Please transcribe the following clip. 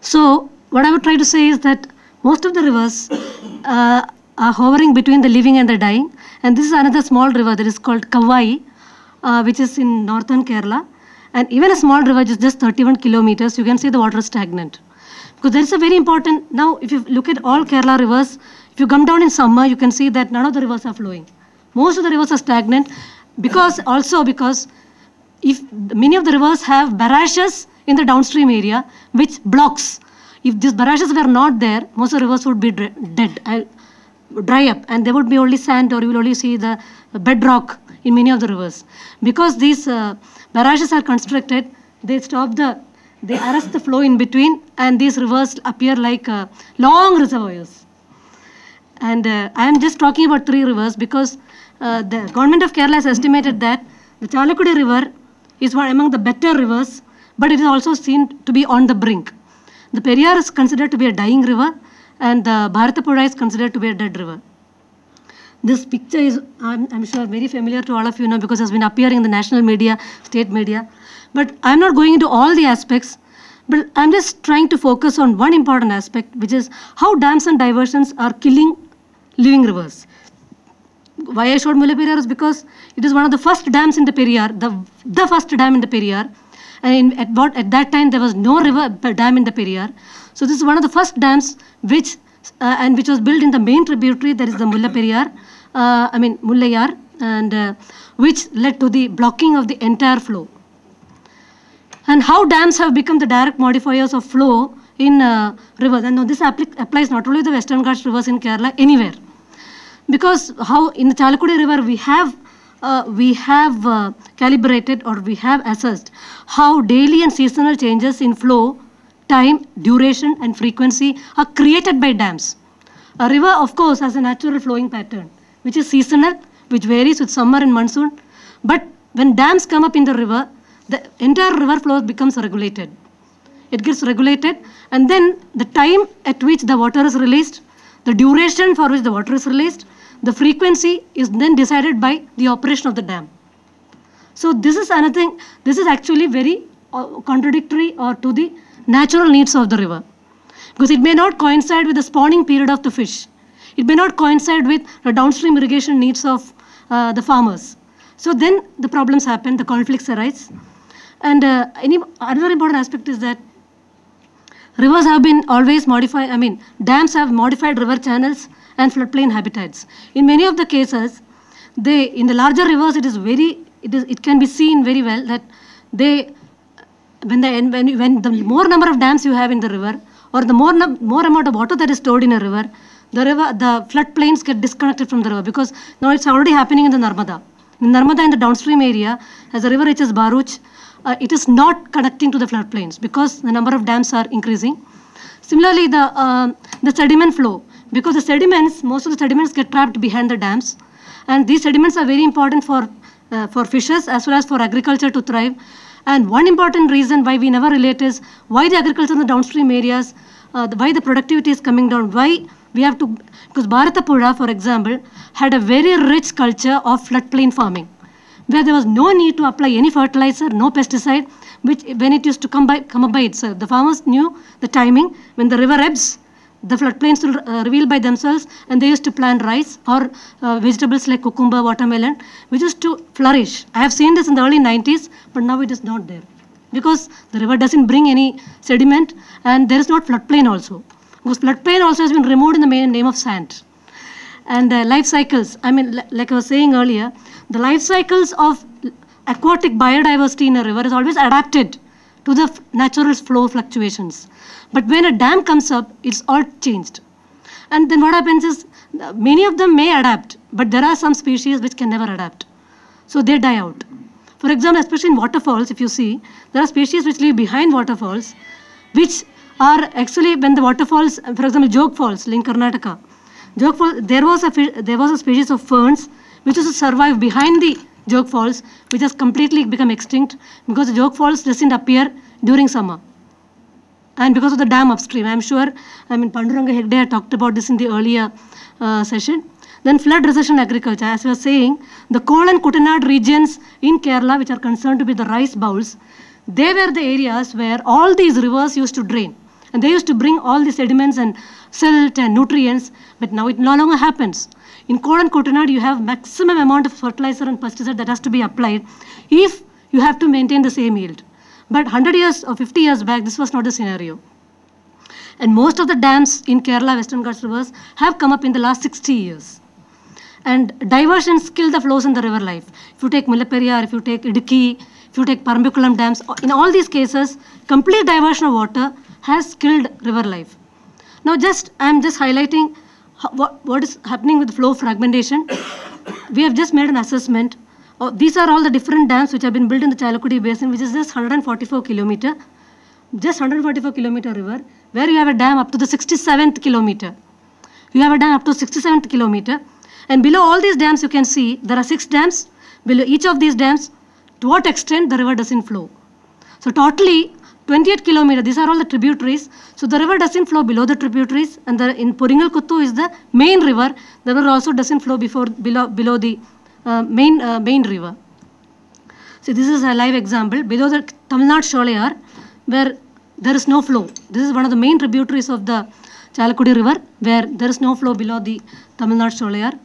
So what I would try to say is that most of the rivers are hovering between the living and the dying. And this is another small river that is called Kavai, which is in northern Kerala. And even a small river, which is just 31 kilometers, you can see the water is stagnant. Because there is a very important, now if you look at all Kerala rivers, if you come down in summer, you can see that none of the rivers are flowing. Most of the rivers are stagnant because if many of the rivers have barrages in the downstream area, which blocks. If these barrages were not there, most of the rivers would be dead, dry up, and there would be only sand, or you will only see the bedrock in many of the rivers. Because these barrages are constructed, they arrest the flow in between, and these rivers appear like long reservoirs. And I am just talking about 3 rivers because the government of Kerala has estimated that the Chalakudi river is one among the better rivers, but it is also seen to be on the brink. The Periyar is considered to be a dying river, and the Bharatapuzha is considered to be a dead river. This picture is, I'm sure, very familiar to all of you now because it has been appearing in the national media, state media. But I'm not going into all the aspects, but I'm just trying to focus on one important aspect, which is how dams and diversions are killing living rivers. Why I showed Mullaperiyar is because it is one of the first dams in the Periyar, the first dam in the Periyar. And at that time, there was no dam in the Periyar. So this is one of the first dams which was built in the main tributary, that is the Mullayar, and which led to the blocking of the entire flow. And how dams have become the direct modifiers of flow in rivers. And now this applies not only to the Western Ghats rivers in Kerala, anywhere. Because how in the Chalakudi river we have calibrated, or we have assessed how daily and seasonal changes in flow, time, duration and frequency are created by dams. A river, of course, has a natural flowing pattern, which is seasonal, which varies with summer and monsoon. But when dams come up in the river, the entire river flow becomes regulated. It gets regulated, and then the time at which the water is released, the duration for which the water is released, the frequency is then decided by the operation of the dam. So this is another thing, this is actually very contradictory or to the natural needs of the river. Because it may not coincide with the spawning period of the fish. It may not coincide with the downstream irrigation needs of the farmers. So then the problems happen, the conflicts arise. And another important aspect is that rivers have been always modified, dams have modified river channels and floodplain habitats. In many of the cases, in the larger rivers, it can be seen very well that when the more number of dams you have in the river, or the more amount of water that is stored in a river, the floodplains get disconnected from the river, because now it's already happening in the Narmada. In Narmada, in the downstream area, as the river reaches Bharuch, it is not connecting to the floodplains because the number of dams are increasing. Similarly, the sediment flow, because most of the sediments get trapped behind the dams, and these sediments are very important for fishes as well as for agriculture to thrive. And one important reason why we never relate is why the agriculture in the downstream areas, why the productivity is coming down, why we have to, because Bharatapuzha, for example, had a very rich culture of floodplain farming, where there was no need to apply any fertilizer, no pesticide, which when it used to come up by itself. The farmers knew the timing. When the river ebbs, the floodplains will reveal by themselves, and they used to plant rice or vegetables like cucumber, watermelon, which used to flourish. I have seen this in the early 90s, but now it is not there, because the river doesn't bring any sediment, and there is not floodplain also. Because floodplain also has been removed in the name of sand. And life cycles, like I was saying earlier, the life cycles of aquatic biodiversity in a river is always adapted to the natural flow fluctuations. But when a dam comes up, it's all changed. And then what happens is, many of them may adapt, but there are some species which can never adapt. So they die out. For example, especially in waterfalls, if you see, there are species which live behind waterfalls, which are actually, when the waterfalls, for example, Jog Falls in Karnataka, Jog Falls, there was a species of ferns which used to survive behind the Jog Falls, which has completely become extinct because the Jog Falls doesn't appear during summer. And because of the dam upstream, I'm sure, Panduranga Hegde had talked about this in the earlier session. Then flood recession agriculture, as we were saying, the Kol and Kuttanad regions in Kerala, which are concerned to be the rice bowls, they were the areas where all these rivers used to drain. And they used to bring all the sediments and silt and nutrients, but now it no longer happens. In Code and Kutanad, you have maximum amount of fertilizer and pesticide that has to be applied if you have to maintain the same yield. But 100 years or 50 years back, this was not the scenario. And most of the dams in Kerala, Western Ghats rivers have come up in the last 60 years. And diversions kill the flows in the river life. If you take Mullaperiyar, if you take Idukki, if you take Parambiculam dams, in all these cases, complete diversion of water has killed river life. Now I am just highlighting what is happening with flow fragmentation. We have just made an assessment. These are all the different dams which have been built in the Chalakudi Basin, which is just 144 kilometer, just 144 kilometer river, where you have a dam up to the 67th kilometer. You have a dam up to 67th kilometer. And below all these dams, you can see there are 6 dams. Below each of these dams, to what extent the river doesn't flow. So totally 28 kilometers, these are all the tributaries. So the river doesn't flow below the tributaries, and in Puringal Kuttu is the main river. The river also doesn't flow below the main river. So this is a live example. Below the Tamil Nadu Sholayar, where there is no flow. This is one of the main tributaries of the Chalakudi river, where there is no flow below the Tamil Nadu Sholayar.